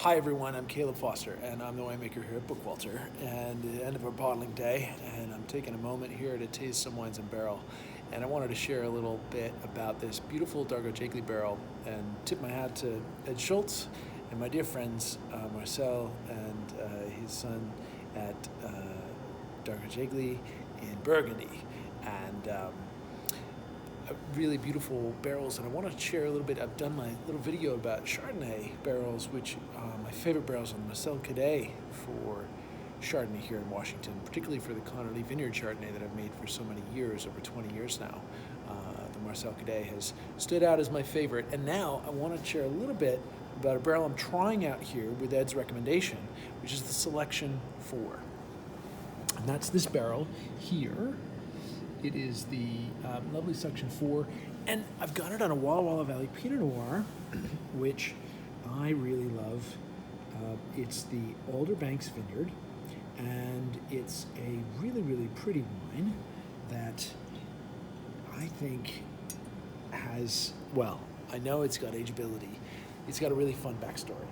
Hi everyone, I'm Caleb Foster and I'm the winemaker here at Bookwalter, and the end of our bottling day, and I'm taking a moment here to taste some wines in barrel. And I wanted to share a little bit about this beautiful Dargaud-Jaegle barrel and tip my hat to Ed Schultz and my dear friends Marcel and his son at Dargaud-Jaegle in Burgundy. And really beautiful barrels, and I want to share a little bit. I've done my little video about Chardonnay barrels, which my favorite barrels are the Marcel Cadet for Chardonnay here in Washington, particularly for the Connerly Vineyard Chardonnay that I've made for so many years, over 20 years now. The Marcel Cadet has stood out as my favorite, and now I want to share a little bit about a barrel I'm trying out here with Ed's recommendation, which is the Selection 4. And that's this barrel here. It is the lovely Selection 4, and I've got it on a Walla Walla Valley Pinot Noir, which I really love. It's the Alderbanks Vineyard, and it's a really, really pretty wine that I think has, well, I know it's got ageability. It's got a really fun backstory.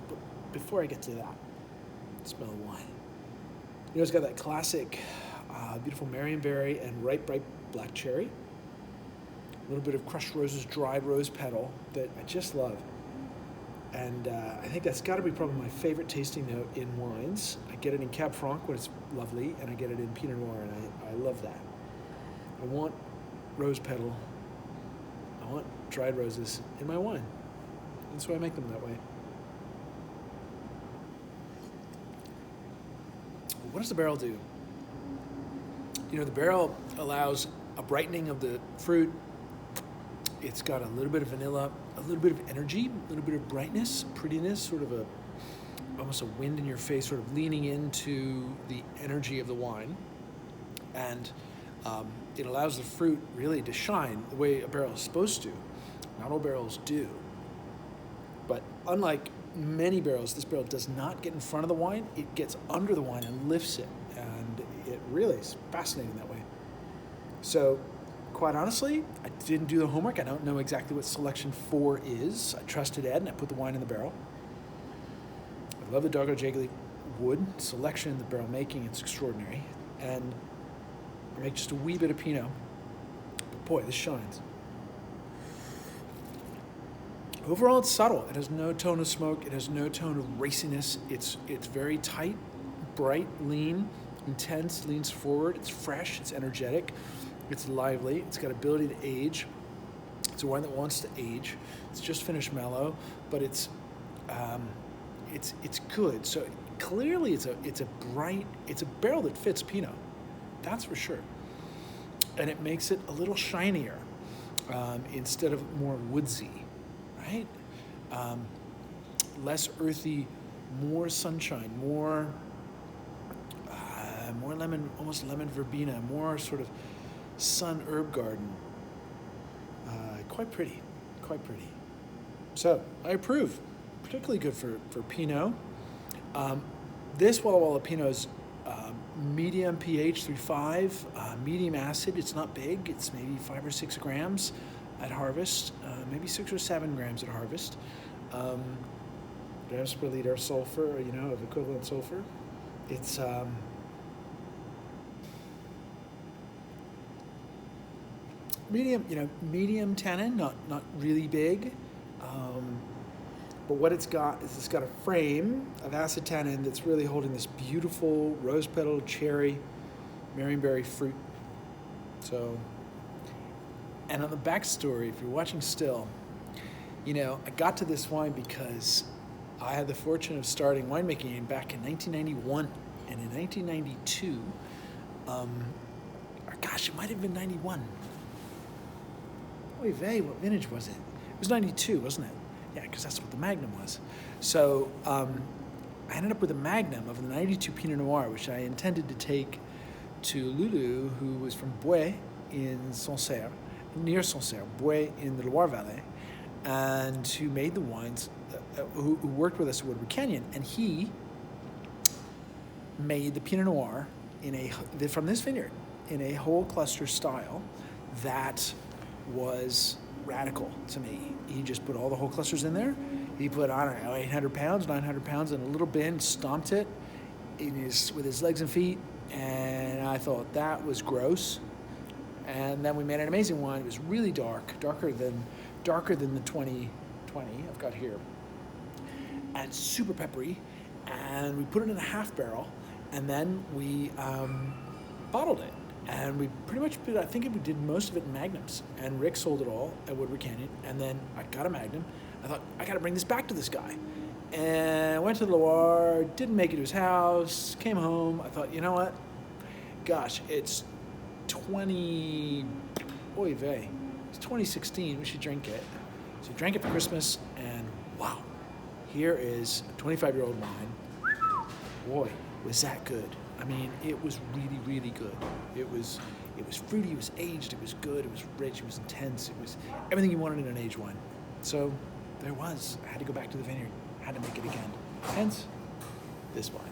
But before I get to that, smell the wine. You know, it's got that classic beautiful Marionberry and ripe black cherry. A little bit of crushed roses, dried rose petal that I just love. And I think that's got to be probably my favorite tasting note in wines. I get it in Cab Franc when it's lovely, and I get it in Pinot Noir, and I love that. I want rose petal. I want dried roses in my wine. That's why I make them that way. What does the barrel do? You know, the barrel allows a brightening of the fruit. It's got a little bit of vanilla, a little bit of energy, a little bit of brightness, prettiness, sort of almost a wind in your face, sort of leaning into the energy of the wine. And it allows the fruit really to shine the way a barrel is supposed to. Not all barrels do. But unlike many barrels, this barrel does not get in front of the wine. It gets under the wine and lifts it. And it really is fascinating that way. So, quite honestly, I didn't do the homework. I don't know exactly what Selection 4 is. I trusted Ed and I put the wine in the barrel. I love the Dargaud-Jaegle wood selection, the barrel making, it's extraordinary. And I make just a wee bit of Pinot. But boy, this shines. Overall, it's subtle. It has no tone of smoke. It has no tone of raciness. It's very tight, bright, lean, intense, leans forward. It's fresh. It's energetic. It's lively. It's got ability to age. It's a wine that wants to age. It's just finished mellow, but it's good. So clearly, it's a barrel that fits Pinot. That's for sure. And it makes it a little shinier instead of more woodsy. Right? Less earthy, more sunshine, more lemon, almost lemon verbena, more sort of sun herb garden. Quite pretty. So I approve. Particularly good for Pinot. This Walla Walla Pinot is medium pH 3.5, medium acid. It's not big. It's maybe 5 or 6 grams at harvest, maybe 6 or 7 grams at harvest. Grams per liter sulfur, of equivalent sulfur. It's medium tannin, not really big. But what it's got is it's got a frame of acid tannin that's really holding this beautiful rose petal, cherry, Marionberry fruit. So. And on the backstory, if you're watching still, I got to this wine because I had the fortune of starting winemaking back in 1991. And in 1992, it might have been 91. Oy vey, what vintage was it? It was 92, wasn't it? Yeah, because that's what the Magnum was. So I ended up with a Magnum of the 92 Pinot Noir, which I intended to take to Lulu, who was from Bouet in Sancerre, near Sancerre, Bouet in the Loire Valley, and who made the wines, who worked with us at Woodward Canyon, and he made the Pinot Noir from this vineyard in a whole cluster style that was radical to me. He just put all the whole clusters in there, He put, I don't know, 800 pounds, 900 pounds in a little bin, stomped it with his legs and feet, and I thought that was gross. And then we made an amazing wine. It was really darker than the 2020 I've got here. And it's super peppery. And we put it in a half barrel, and then we bottled it. And we pretty much did, I think we did most of it in magnums. And Rick sold it all at Woodward Canyon. And then I got a magnum. I thought, I got to bring this back to this guy. And I went to the Loire, didn't make it to his house, came home. I thought, you know what? Gosh, it's 2016, we should drink it. So we drank it for Christmas, and wow, here is a 25-year-old wine. Boy, was that good. I mean, it was really, really good. It was fruity, it was aged, it was good, it was rich, it was intense, it was everything you wanted in an aged wine. So there was. I had to go back to the vineyard, I had to make it again. Hence, this wine.